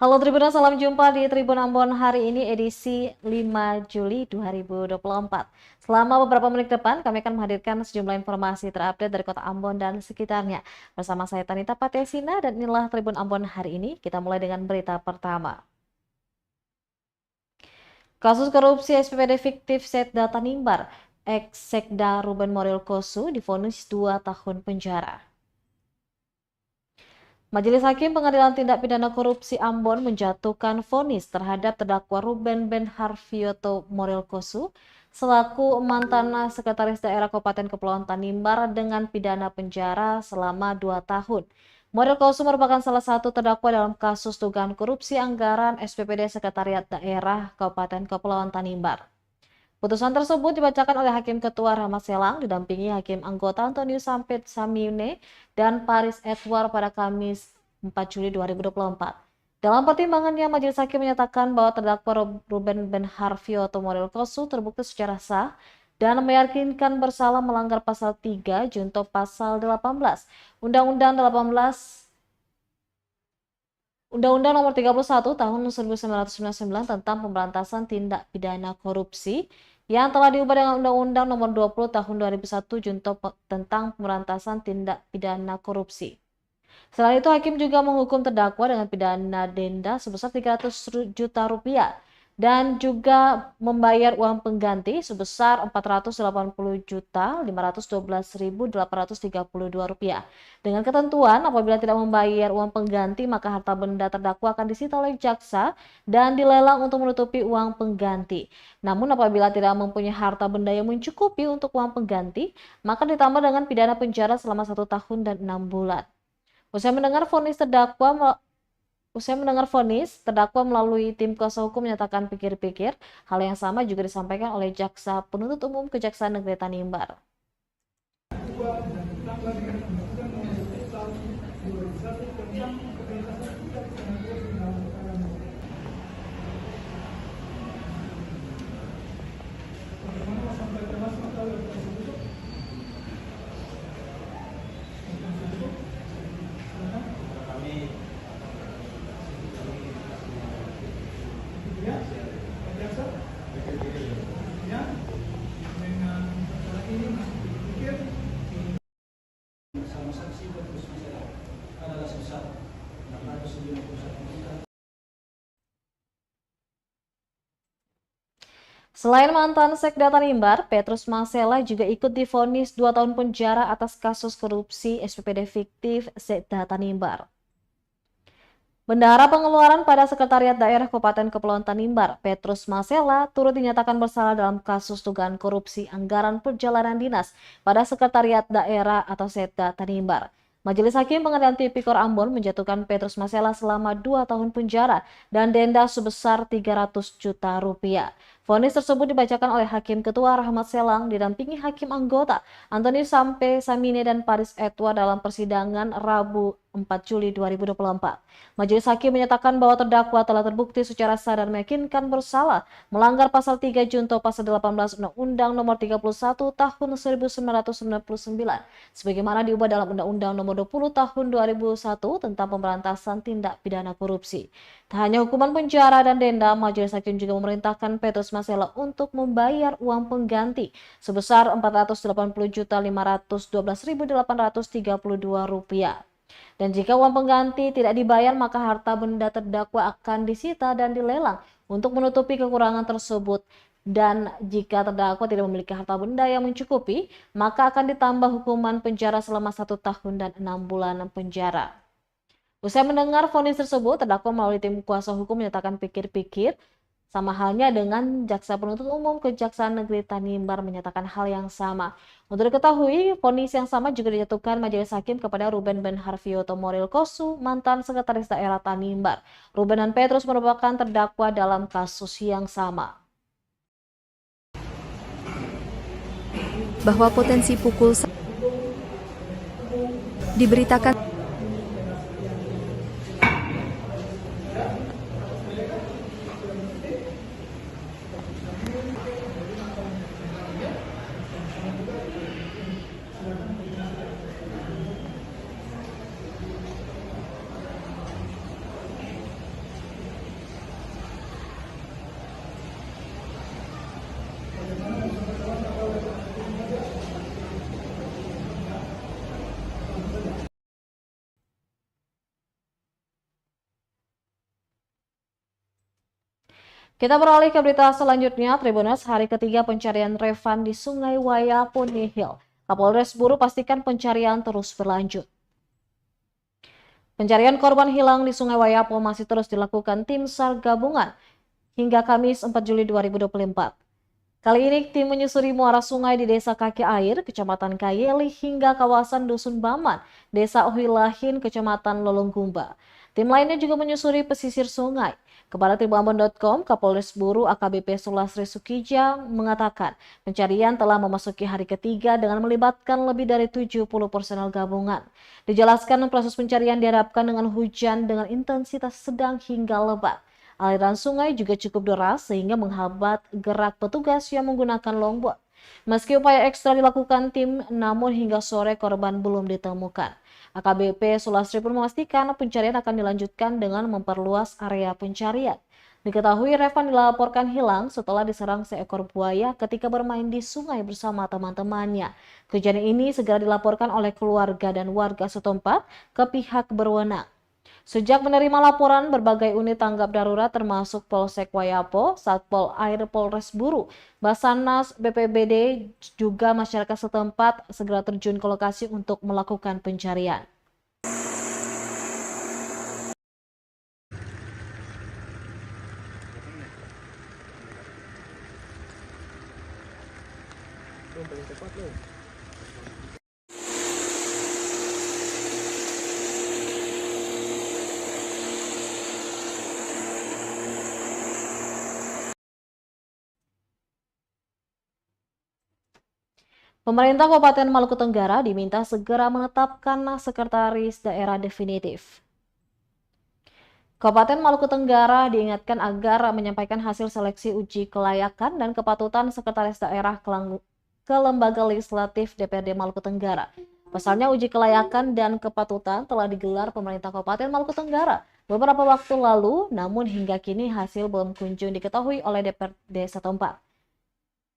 Halo Tribuners, salam jumpa di Tribun Ambon hari ini edisi 5 Juli 2024. Selama beberapa menit depan, kami akan menghadirkan sejumlah informasi terupdate dari kota Ambon dan sekitarnya. Bersama saya Tanita Patiasina dan inilah Tribun Ambon hari ini. Kita mulai dengan berita pertama. Kasus korupsi SPPD fiktif Setda Tanimbar, ex-Sekda Ruben Morilel Kosu divonis 2 tahun penjara. Majelis Hakim Pengadilan Tindak Pidana Korupsi Ambon menjatuhkan vonis terhadap terdakwa Ruben Ben Harvioto Morilel Kosu selaku mantan Sekretaris Daerah Kabupaten Kepulauan Tanimbar dengan pidana penjara selama 2 tahun. Morilel Kosu merupakan salah satu terdakwa dalam kasus dugaan korupsi anggaran SPPD Sekretariat Daerah Kabupaten Kepulauan Tanimbar. Putusan tersebut dibacakan oleh Hakim Ketua Rahmat Selang didampingi Hakim Anggota Antonius Sampit Samiune dan Paris Edward pada Kamis 4 Juli 2024. Dalam pertimbangannya, Majelis Hakim menyatakan bahwa terdakwa Ruben Ben Harvioto Morilel Kosu terbukti secara sah dan meyakinkan bersalah melanggar pasal 3 junto pasal 18 Undang-Undang Nomor 31 Tahun 1999 tentang Pemberantasan Tindak Pidana Korupsi yang telah diubah dengan Undang-Undang Nomor 20 Tahun 2001 junto tentang Pemberantasan Tindak Pidana Korupsi. Selain itu, hakim juga menghukum terdakwa dengan pidana denda sebesar 300 juta rupiah dan juga membayar uang pengganti sebesar 480.512.832 rupiah. Dengan ketentuan, apabila tidak membayar uang pengganti, maka harta benda terdakwa akan disita oleh jaksa dan dilelang untuk menutupi uang pengganti. Namun apabila tidak mempunyai harta benda yang mencukupi untuk uang pengganti, maka ditambah dengan pidana penjara selama 1 tahun dan 6 bulan. Usai mendengar vonis, terdakwa melalui tim kuasa hukum menyatakan pikir-pikir. Hal yang sama juga disampaikan oleh Jaksa Penuntut Umum Kejaksaan Negeri Tanimbar. Selain mantan Sekda Tanimbar, Petrus Marcella juga ikut divonis 2 tahun penjara atas kasus korupsi SPPD fiktif Sekda Tanimbar. Bendahara Pengeluaran pada Sekretariat Daerah Kabupaten Kepulauan Tanimbar, Petrus Marcella, turut dinyatakan bersalah dalam kasus dugaan korupsi anggaran perjalanan dinas pada Sekretariat Daerah atau Sekda Tanimbar. Majelis Hakim Pengadilan Tipikor Ambon menjatuhkan Petrus Marcella selama 2 tahun penjara dan denda sebesar 300 juta rupiah. Vonis tersebut dibacakan oleh Hakim Ketua Rahmat Selang didampingi Hakim Anggota Antonius Samine dan Paris Edward dalam persidangan Rabu 4 Juli 2024. Majelis Hakim menyatakan bahwa terdakwa telah terbukti secara sah dan meyakinkan bersalah melanggar pasal 3 junto pasal 18 Undang-Undang Nomor 31 Tahun 1999 sebagaimana diubah dalam Undang-Undang Nomor 20 Tahun 2001 tentang Pemberantasan Tindak Pidana Korupsi. Tak hanya hukuman penjara dan denda, Majelis Hakim juga memerintahkan Petrus Marcella untuk membayar uang pengganti sebesar Rp480.512.832. Dan jika uang pengganti tidak dibayar, maka harta benda terdakwa akan disita dan dilelang untuk menutupi kekurangan tersebut. Dan jika terdakwa tidak memiliki harta benda yang mencukupi, maka akan ditambah hukuman penjara selama 1 tahun dan 6 bulan penjara. Usai mendengar vonis tersebut, terdakwa melalui tim kuasa hukum menyatakan pikir-pikir. Sama halnya dengan Jaksa Penuntut Umum Kejaksaan Negeri Tanimbar menyatakan hal yang sama. Untuk diketahui, vonis yang sama juga dijatuhkan Majelis Hakim kepada Ruben Ben Harvioto Morilel Kosu, mantan Sekretaris Daerah Tanimbar. Ruben dan Petrus merupakan terdakwa dalam kasus yang sama. Bahwa potensi pukul diberitakan Kita beralih ke berita selanjutnya. Tribuners, hari ketiga pencarian Revan di Sungai Wayapo nihil. Kapolres Buru pastikan pencarian terus berlanjut. Pencarian korban hilang di Sungai Wayapo masih terus dilakukan tim SAR gabungan hingga Kamis 4 Juli 2024. Kali ini tim menyusuri muara sungai di Desa Kaki Air, Kecamatan Kayeli hingga kawasan Dusun Baman, Desa Uhilahin, Kecamatan Lolonggumba. Tim lainnya juga menyusuri pesisir sungai. Kepada tribunambon.com, Kapolres Buru AKBP Sulasri Sukija mengatakan pencarian telah memasuki hari ketiga dengan melibatkan lebih dari 70 personel gabungan. Dijelaskan proses pencarian diharapkan dengan hujan dengan intensitas sedang hingga lebat. Aliran sungai juga cukup deras sehingga menghambat gerak petugas yang menggunakan longboat. Meski upaya ekstra dilakukan tim, namun hingga sore korban belum ditemukan. AKBP Sulasri pun memastikan pencarian akan dilanjutkan dengan memperluas area pencarian. Diketahui Revan dilaporkan hilang setelah diserang seekor buaya ketika bermain di sungai bersama teman-temannya. Kejadian ini segera dilaporkan oleh keluarga dan warga setempat ke pihak berwenang. Sejak menerima laporan, berbagai unit tanggap darurat termasuk Polsek Wayapo, Satpol Air Polres Buru, Basarnas, BPBD, juga masyarakat setempat segera terjun ke lokasi untuk melakukan pencarian. Pemerintah Kabupaten Maluku Tenggara diminta segera menetapkan sekretaris daerah definitif. Kabupaten Maluku Tenggara diingatkan agar menyampaikan hasil seleksi uji kelayakan dan kepatutan sekretaris daerah ke lembaga legislatif DPRD Maluku Tenggara. Pasalnya uji kelayakan dan kepatutan telah digelar pemerintah Kabupaten Maluku Tenggara beberapa waktu lalu, namun hingga kini hasil belum kunjung diketahui oleh DPRD setempat.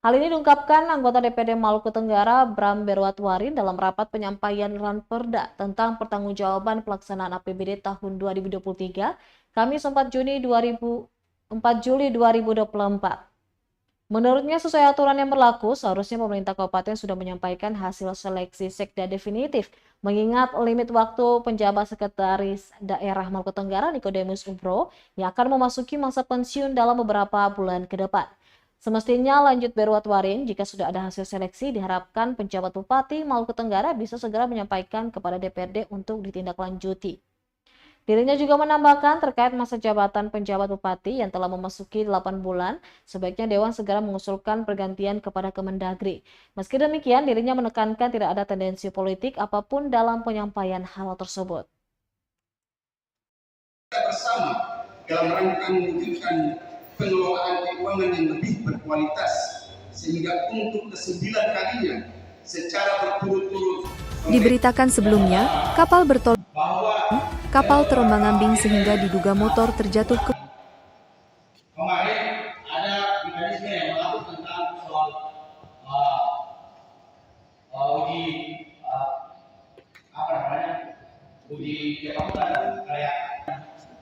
Hal ini diungkapkan anggota DPD Maluku Tenggara Bram Berwatwarin dalam rapat penyampaian Ranperda tentang pertanggungjawaban pelaksanaan APBD tahun 2023, Kamis 4 Juli 2024. Menurutnya sesuai aturan yang berlaku, seharusnya pemerintah kabupaten sudah menyampaikan hasil seleksi sekda definitif, mengingat limit waktu penjabat sekretaris daerah Maluku Tenggara Nikodemus Ubro yang akan memasuki masa pensiun dalam beberapa bulan ke depan. Semestinya lanjut Berwatwarin, jika sudah ada hasil seleksi, diharapkan penjabat Bupati Maluku Tenggara bisa segera menyampaikan kepada DPRD untuk ditindaklanjuti. Dirinya juga menambahkan terkait masa jabatan penjabat Bupati yang telah memasuki 8 bulan, sebaiknya Dewan segera mengusulkan pergantian kepada Kemendagri. Meski demikian, dirinya menekankan tidak ada tendensi politik apapun dalam penyampaian hal tersebut. Bersama dalam rangka mewujudkan pengelolaan keuangan yang lebih berkualitas sehingga untuk ke-9 kalinya secara berturut-turut Diberitakan sebelumnya, kapal terombang-ambing sehingga diduga motor terjatuh ke kemarin ada mekanisme yang mengatur tentang soal uji kepatutan dan kayak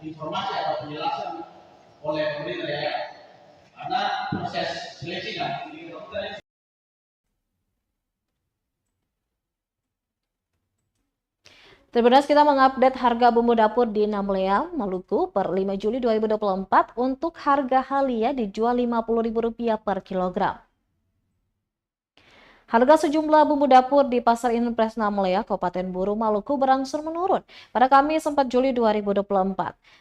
informasi atau penjelasan oleh pemerintah daerah karena proses seleksi dan Tribuners, kita mengupdate harga bumbu dapur di Namlea, Maluku per 5 Juli 2024 untuk harga halia dijual Rp50.000 per kilogram. Harga sejumlah bumbu dapur di Pasar Impres Namlea, Kabupaten Buru, Maluku berangsur menurun pada Kamis 4 Juli 2024.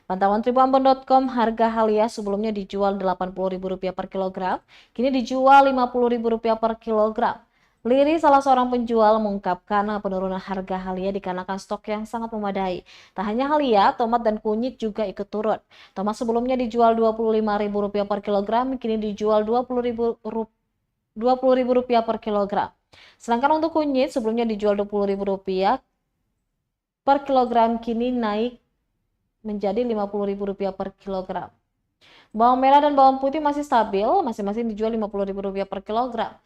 Pantauan tribunambon.com, harga halia sebelumnya dijual Rp80.000 per kilogram, kini dijual Rp50.000 per kilogram. Liri, salah seorang penjual, mengungkapkan penurunan harga halia dikarenakan stok yang sangat memadai. Tak hanya halia, tomat dan kunyit juga ikut turun. Tomat sebelumnya dijual Rp25.000 per kilogram, kini dijual Rp20.000 per kilogram. Sedangkan untuk kunyit sebelumnya dijual Rp20.000 per kilogram, kini naik menjadi Rp50.000 per kilogram. Bawang merah dan bawang putih masih stabil, masing-masing dijual Rp50.000 per kilogram.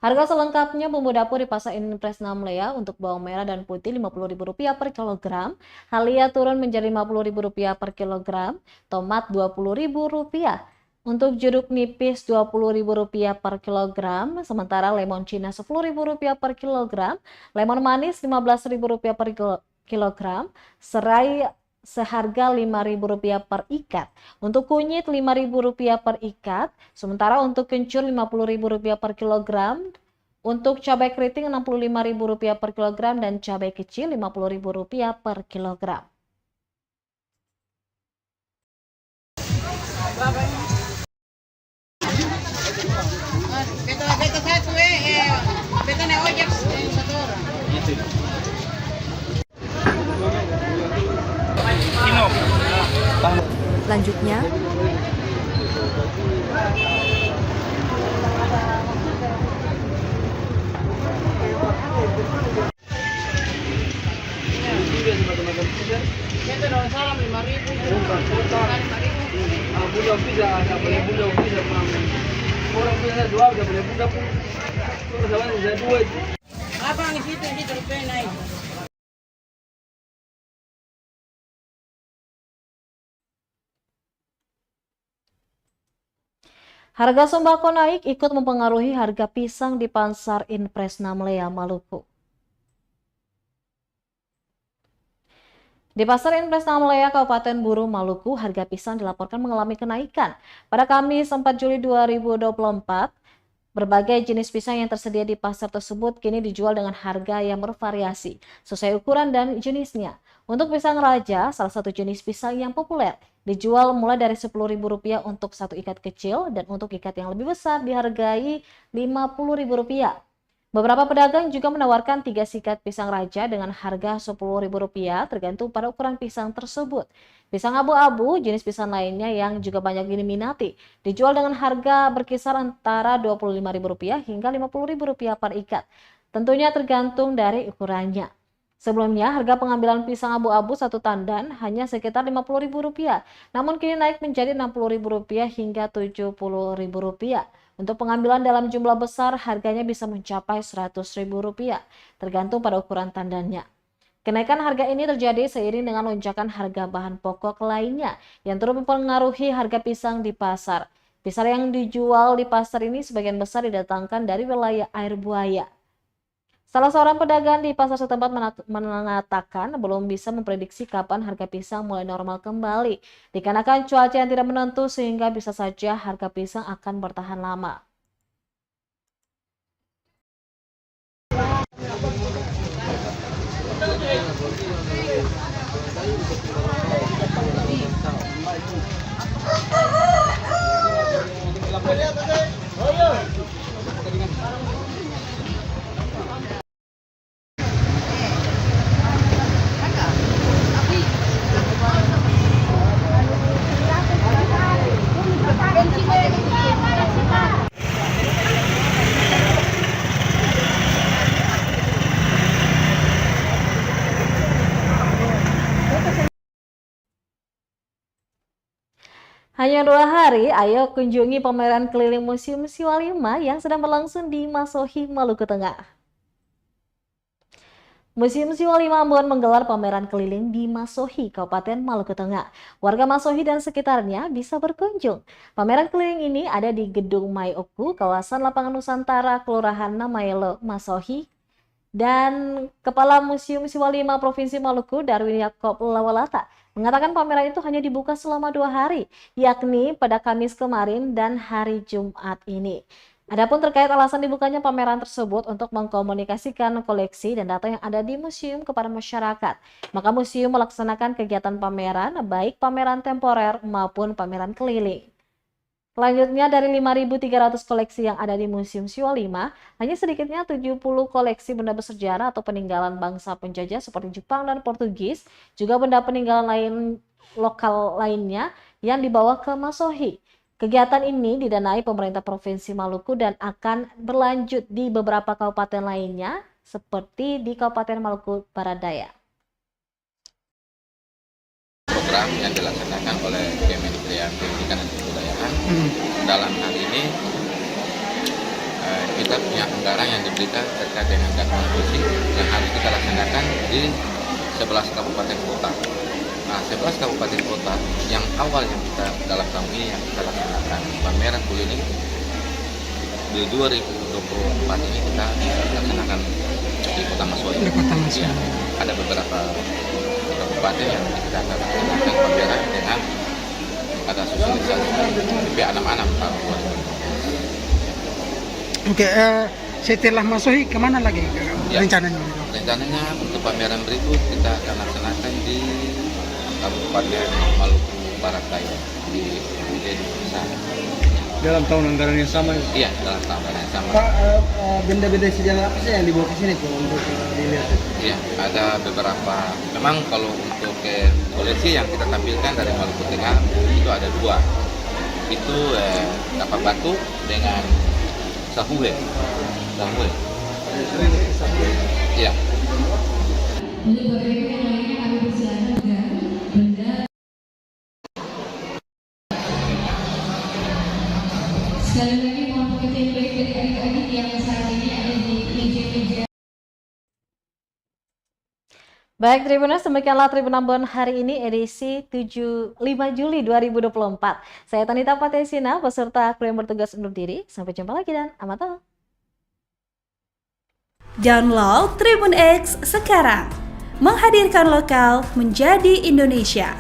Harga selengkapnya bumbu dapur di Pasar Impres Namlea untuk bawang merah dan putih Rp50.000 per kilogram, halia turun menjadi Rp50.000 per kilogram, tomat Rp20.000, untuk jeruk nipis Rp20.000 per kilogram, sementara lemon Cina Rp10.000 per kilogram, lemon manis Rp15.000 per kilogram, serai seharga Rp5.000 per ikat. Untuk kunyit Rp5.000 per ikat, sementara untuk kencur Rp50.000 per kilogram. Untuk cabai keriting Rp65.000 per kilogram dan cabai kecil Rp50.000 per kilogram. Selanjutnya, Harga sembako naik ikut mempengaruhi harga pisang di Pasar Impres Namlea, Maluku. Di Pasar Impres Namlea, Kabupaten Buru, Maluku, harga pisang dilaporkan mengalami kenaikan. Pada Kamis 4 Juli 2024, berbagai jenis pisang yang tersedia di pasar tersebut kini dijual dengan harga yang bervariasi, sesuai ukuran dan jenisnya. Untuk pisang raja, salah satu jenis pisang yang populer, dijual mulai dari Rp10.000 untuk satu ikat kecil, dan untuk ikat yang lebih besar dihargai Rp50.000. Beberapa pedagang juga menawarkan 3 sikat pisang raja dengan harga Rp10.000 tergantung pada ukuran pisang tersebut. Pisang abu-abu, jenis pisang lainnya yang juga banyak diminati, dijual dengan harga berkisar antara Rp25.000 hingga Rp50.000 per ikat. Tentunya tergantung dari ukurannya. Sebelumnya, harga pengambilan pisang abu-abu satu tandan hanya sekitar Rp50.000, namun kini naik menjadi Rp60.000 hingga Rp70.000. Untuk pengambilan dalam jumlah besar, harganya bisa mencapai Rp100.000, tergantung pada ukuran tandannya. Kenaikan harga ini terjadi seiring dengan lonjakan harga bahan pokok lainnya yang turut mempengaruhi harga pisang di pasar. Pisang yang dijual di pasar ini sebagian besar didatangkan dari wilayah Air Buaya. Salah seorang pedagang di pasar setempat mengatakan belum bisa memprediksi kapan harga pisang mulai normal kembali, dikarenakan cuaca yang tidak menentu sehingga bisa saja harga pisang akan bertahan lama. Hanya 2 hari, ayo kunjungi pameran keliling Museum Siwa 5 yang sedang berlangsung di Masohi, Maluku Tengah. Museum Siwa 5 Ambon menggelar pameran keliling di Masohi, Kabupaten Maluku Tengah. Warga Masohi dan sekitarnya bisa berkunjung. Pameran keliling ini ada di Gedung Maioku, kawasan Lapangan Nusantara, Kelurahan Namaelo, Masohi. Dan Kepala Museum Siwa 5 Provinsi Maluku, Darwin Yakob Lawalata, mengatakan pameran itu hanya dibuka selama 2 hari, yakni pada Kamis kemarin dan hari Jumat ini. Adapun terkait alasan dibukanya pameran tersebut untuk mengkomunikasikan koleksi dan data yang ada di museum kepada masyarakat, maka museum melaksanakan kegiatan pameran, baik pameran temporer maupun pameran keliling. Selanjutnya, dari 5.300 koleksi yang ada di Museum Siwa 5, hanya sedikitnya 70 koleksi benda bersejarah atau peninggalan bangsa penjajah seperti Jepang dan Portugis, juga benda peninggalan lain lokal lainnya yang dibawa ke Masohi. Kegiatan ini didanai pemerintah Provinsi Maluku dan akan berlanjut di beberapa kabupaten lainnya, seperti di Kabupaten Maluku Barat Daya. Program yang dilaksanakan oleh Kementerian Pendidikan dan Kebudayaan dalam hal ini kita punya anggaran yang diberikan terkait dengan gerakan musik yang harus kita laksanakan di 11 kabupaten kota. Nah, 11 kabupaten kota yang awal yang kita dalam tahun ini yang kita laksanakan pameran kuliner di 2024 ini kita laksanakan di Kota Masuai. Ya, ada beberapa kabupaten yang kita akan laksanakan pameran dengan ada sosialisasi pihak anak-anak tahun 2024. Oke, setelah Masuai kemana lagi rencananya? Rencananya untuk pameran berikut kita akan laksanakan di Kabupaten Maluku Barat Daya di sana. Dalam tahun anggaran yang sama? Iya, dalam tahun anggaran yang sama. Pak, benda-benda sejarah apa sih yang dibawa ke sini Pak untuk dilihat? Iya, ada beberapa. Memang kalau untuk koleksi yang kita tampilkan dari Maluku Tengah itu ada 2. Itu kapak batu dengan sahuwe. Iya. Sekali lagi mohon pengertian baik dari adik-adik yang saat ini ada di meja-meja. Baik Tribuners, demikianlah Tribun Ambon hari ini edisi 5 Juli 2024. Saya Tanita Patesina beserta kru yang bertugas undur diri. Sampai jumpa lagi dan amatoh. Download Tribun X sekarang. Menghadirkan lokal menjadi Indonesia.